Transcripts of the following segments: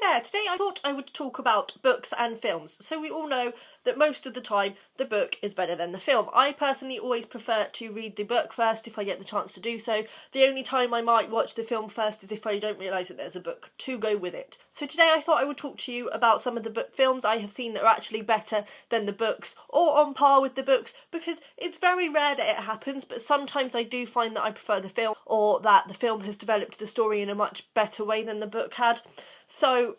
there, today I thought I would talk about books and films. So we all know that most of the time the book is better than the film. I personally always prefer to read the book first if I get the chance to do so. The only time I might watch the film first is if I don't realise that there's a book to go with it. So today I thought I would talk to you about some of the films I have seen that are actually better than the books or on par with the books, because it's very rare that it happens, but sometimes I do find that I prefer the film, or that the film has developed the story in a much better way than the book had. So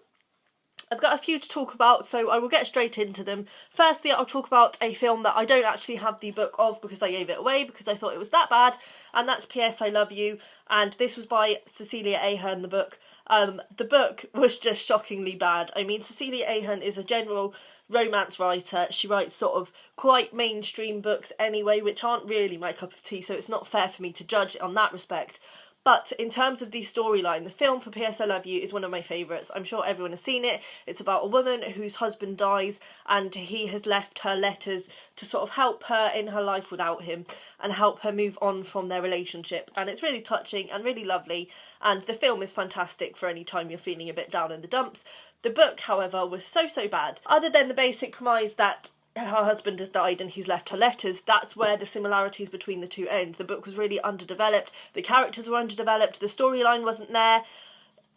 I've got a few to talk about, so I will get straight into them. Firstly, I'll talk about a film that I don't actually have the book of because I gave it away because I thought it was that bad, and that's P.S. I Love You, and this was by Cecilia Ahern, the book. The book was just shockingly bad. I mean, Cecilia Ahern is a general romance writer. She writes sort of quite mainstream books anyway, which aren't really my cup of tea, so it's not fair for me to judge on that respect. But in terms of the storyline, the film for P.S. I Love You is one of my favourites. I'm sure everyone has seen it. It's about a woman whose husband dies and he has left her letters to sort of help her in her life without him and help her move on from their relationship. And it's really touching and really lovely, and the film is fantastic for any time you're feeling a bit down in the dumps. The book, however, was so bad. Other than the basic premise that her husband has died and he's left her letters, that's where the similarities between the two end. The book was really underdeveloped, the characters were underdeveloped, the storyline wasn't there.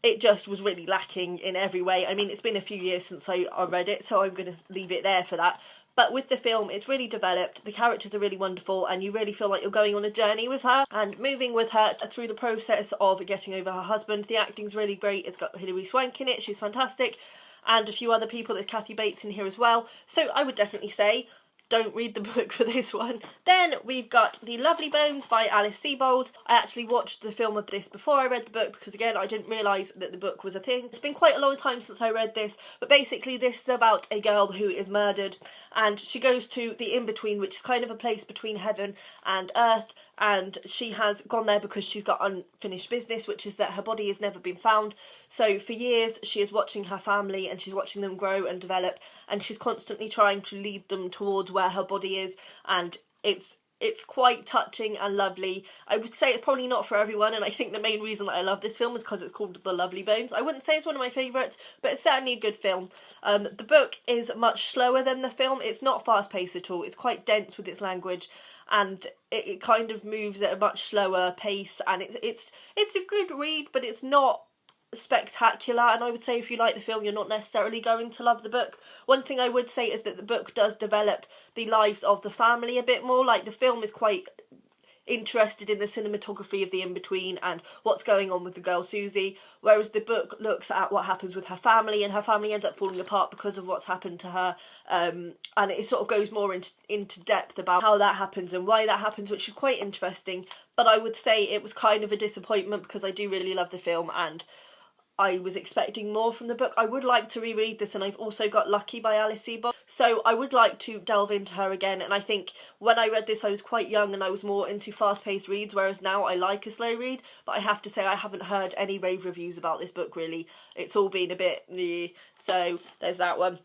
It just was really lacking in every way. I mean, it's been a few years since I read it, so I'm going to leave it there for that. But with the film, it's really developed, the characters are really wonderful, and you really feel like you're going on a journey with her and moving with her through the process of getting over her husband. The acting's really great. It's got Hilary Swank in it, she's fantastic, and a few other people. There's Kathy Bates in here as well. So I would definitely say, don't read the book for this one. Then we've got The Lovely Bones by Alice Sebold. I actually watched the film of this before I read the book because, again, I didn't realise that the book was a thing. It's been quite a long time since I read this, but basically this is about a girl who is murdered and she goes to the in-between, which is kind of a place between heaven and earth, and she has gone there because she's got unfinished business, which is that her body has never been found. So for years she is watching her family and she's watching them grow and develop, and she's constantly trying to lead them towards where her body is, and it's quite touching and lovely. I would say it's probably not for everyone, and I think the main reason that I love this film is because it's called The Lovely Bones. I wouldn't say it's one of my favourites, but it's certainly a good film. The book is much slower than the film. It's not fast-paced at all. It's quite dense with its language, and it kind of moves at a much slower pace, and it's a good read, but it's not spectacular. And I would say if you like the film, you're not necessarily going to love the book. One thing I would say is that the book does develop the lives of the family a bit more. Like, the film is quite interested in the cinematography of the in-between and what's going on with the girl Susie, whereas the book looks at what happens with her family, and her family ends up falling apart because of what's happened to her, and it sort of goes more into depth about how that happens and why that happens, which is quite interesting. But I would say it was kind of a disappointment because I do really love the film and I was expecting more from the book. I would like to reread this, and I've also got Lucky by Alice Sebold, so I would like to delve into her again. And I think when I read this I was quite young and I was more into fast-paced reads, whereas now I like a slow read. But I have to say I haven't heard any rave reviews about this book really. It's all been a bit meh, so there's that one.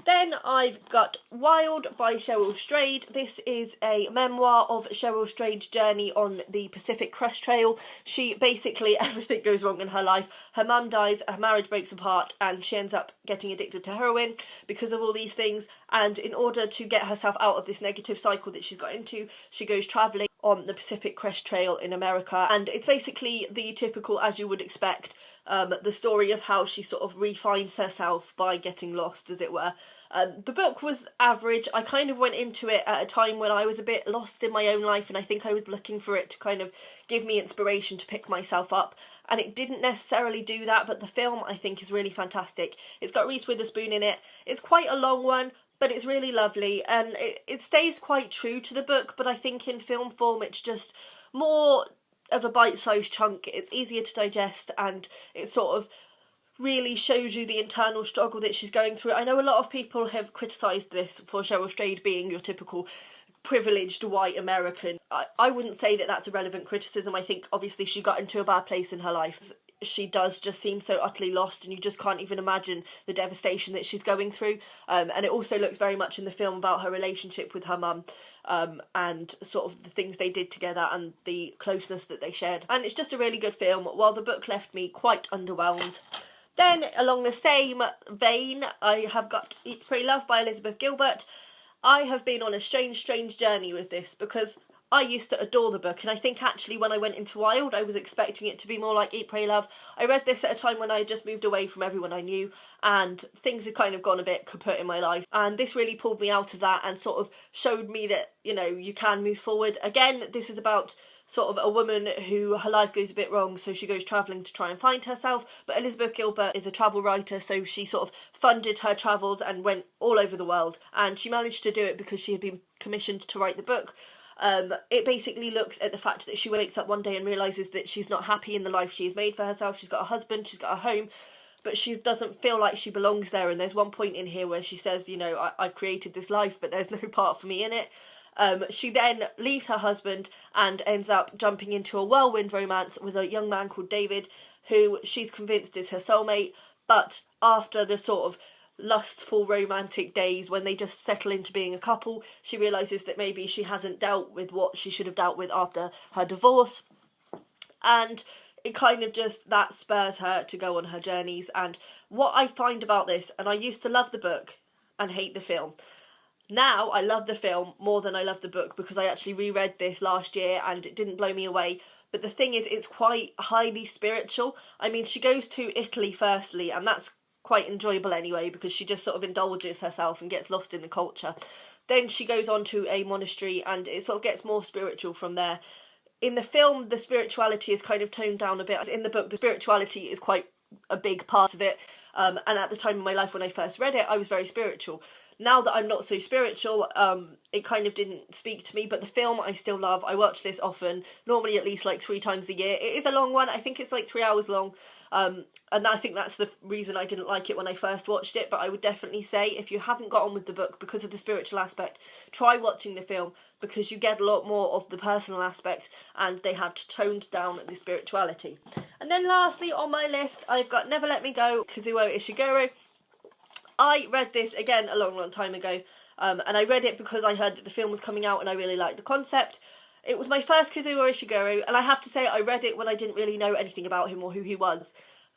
Then I've got Wild by Cheryl Strayed. This is a memoir of Cheryl Strayed's journey on the Pacific Crest Trail. She basically, everything goes wrong in her life. Her mum dies, her marriage breaks apart, and she ends up getting addicted to heroin because of all these things. And in order to get herself out of this negative cycle that she's got into, she goes travelling on the Pacific Crest Trail in America. And it's basically the typical, as you would expect, the story of how she sort of refines herself by getting lost, as it were. The book was average. I kind of went into it at a time when I was a bit lost in my own life, and I think I was looking for it to kind of give me inspiration to pick myself up, and it didn't necessarily do that. But the film, I think, is really fantastic. It's got Reese Witherspoon in it. It's quite a long one, but it's really lovely, and it stays quite true to the book, but I think in film form it's just more of a bite-sized chunk. It's easier to digest, and it sort of really shows you the internal struggle that she's going through. I know a lot of people have criticised this for Cheryl Strayed being your typical privileged white American. I wouldn't say that that's a relevant criticism. I think obviously she got into a bad place in her life. She does just seem so utterly lost, and you just can't even imagine the devastation that she's going through. And it also looks very much in the film about her relationship with her mum, and sort of the things they did together and the closeness that they shared. And it's just a really good film, while the book left me quite underwhelmed. Then, along the same vein, I have got Eat, Pray, Love by Elizabeth Gilbert. I have been on a strange journey with this because I used to adore the book, and I think actually when I went into Wild I was expecting it to be more like Eat, Pray, Love. I read this at a time when I had just moved away from everyone I knew and things had kind of gone a bit kaput in my life, and this really pulled me out of that and sort of showed me that, you know, you can move forward. Again, this is about sort of a woman who her life goes a bit wrong, so she goes travelling to try and find herself, but Elizabeth Gilbert is a travel writer, so she sort of funded her travels and went all over the world, and she managed to do it because she had been commissioned to write the book. It basically looks at the fact that she wakes up one day and realises that she's not happy in the life she has made for herself. She's got a husband, she's got a home, but she doesn't feel like she belongs there, and there's one point in here where she says, you know, I've created this life but there's no part for me in it. She then leaves her husband and ends up jumping into a whirlwind romance with a young man called David, who she's convinced is her soulmate, but after the sort of lustful romantic days when they just settle into being a couple, she realises that maybe she hasn't dealt with what she should have dealt with after her divorce, and it kind of just, that spurs her to go on her journeys. And what I find about this, and I used to love the book and hate the film, now I love the film more than I love the book because I actually reread this last year and it didn't blow me away. But the thing is, it's quite highly spiritual. I mean, she goes to Italy firstly, and that's quite enjoyable anyway because she just sort of indulges herself and gets lost in the culture. Then she goes on to a monastery and it sort of gets more spiritual from there. In the film, the spirituality is kind of toned down a bit. In the book, the spirituality is quite a big part of it. And at the time in my life when I first read it, I was very spiritual. Now that I'm not so spiritual, it kind of didn't speak to me, but the film I still love. I watch this often, normally at least like 3 times a year. It is a long one. I think it's like 3 hours long. And I think that's the reason I didn't like it when I first watched it, but I would definitely say if you haven't got on with the book because of the spiritual aspect, try watching the film because you get a lot more of the personal aspect and they have toned down the spirituality. And then lastly on my list, I've got Never Let Me Go, Kazuo Ishiguro. I read this again a long time ago, and I read it because I heard that the film was coming out and I really liked the concept. It was my first Kazuo Ishiguro, and I have to say I read it when I didn't really know anything about him or who he was.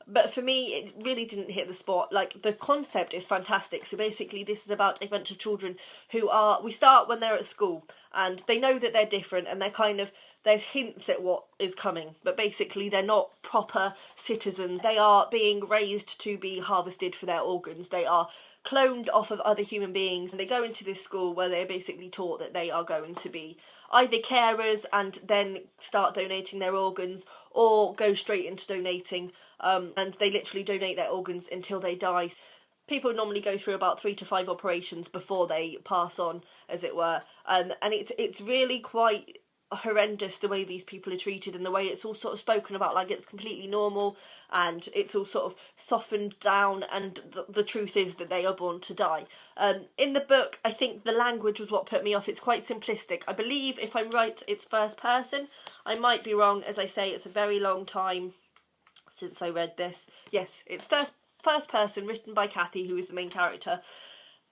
But for me, it really didn't hit the spot. Like, the concept is fantastic. So basically, this is about a bunch of children who are, we start when they're at school, and they know that they're different, and they're kind of, there's hints at what is coming, but basically they're not proper citizens. They are being raised to be harvested for their organs. They are cloned off of other human beings, and they go into this school where they're basically taught that they are going to be either carers and then start donating their organs, or go straight into donating, and they literally donate their organs until they die. People normally go through about 3 to 5 operations before they pass on, as it were, and it's really quite horrendous the way these people are treated and the way it's all sort of spoken about like it's completely normal, and it's all sort of softened down, and the truth is that they are born to die. In the book, I think the language was what put me off. It's quite simplistic. I believe, if I'm right, it's first person. I might be wrong. As I say, it's a very long time since I read this. Yes, it's first person, written by Kathy, who is the main character.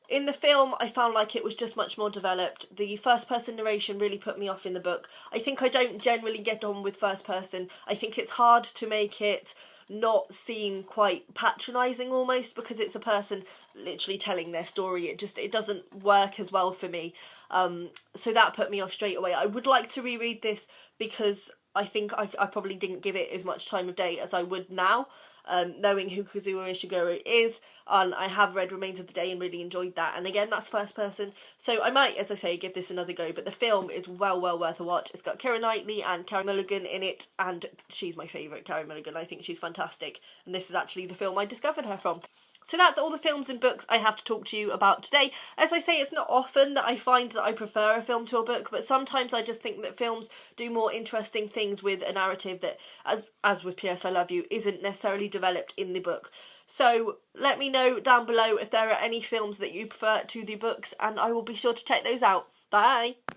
In the film, I found like it was just much more developed. The first-person narration really put me off in the book. I think I don't generally get on with first-person. I think it's hard to make it not seem quite patronising almost, because it's a person literally telling their story. It doesn't work as well for me. So that put me off straight away. I would like to reread this because I think I probably didn't give it as much time of day as I would now. Knowing who Kazuo Ishiguro is, and I have read Remains of the Day and really enjoyed that, and again that's first person, so I might, as I say, give this another go. But the film is well worth a watch. It's got Keira Knightley and Carey Mulligan in it, and she's my favourite, Carey Mulligan. I think she's fantastic, and this is actually the film I discovered her from. So that's all the films and books I have to talk to you about today. As I say, it's not often that I find that I prefer a film to a book, but sometimes I just think that films do more interesting things with a narrative that, as with P.S. I Love You, isn't necessarily developed in the book. So let me know down below if there are any films that you prefer to the books, and I will be sure to check those out. Bye!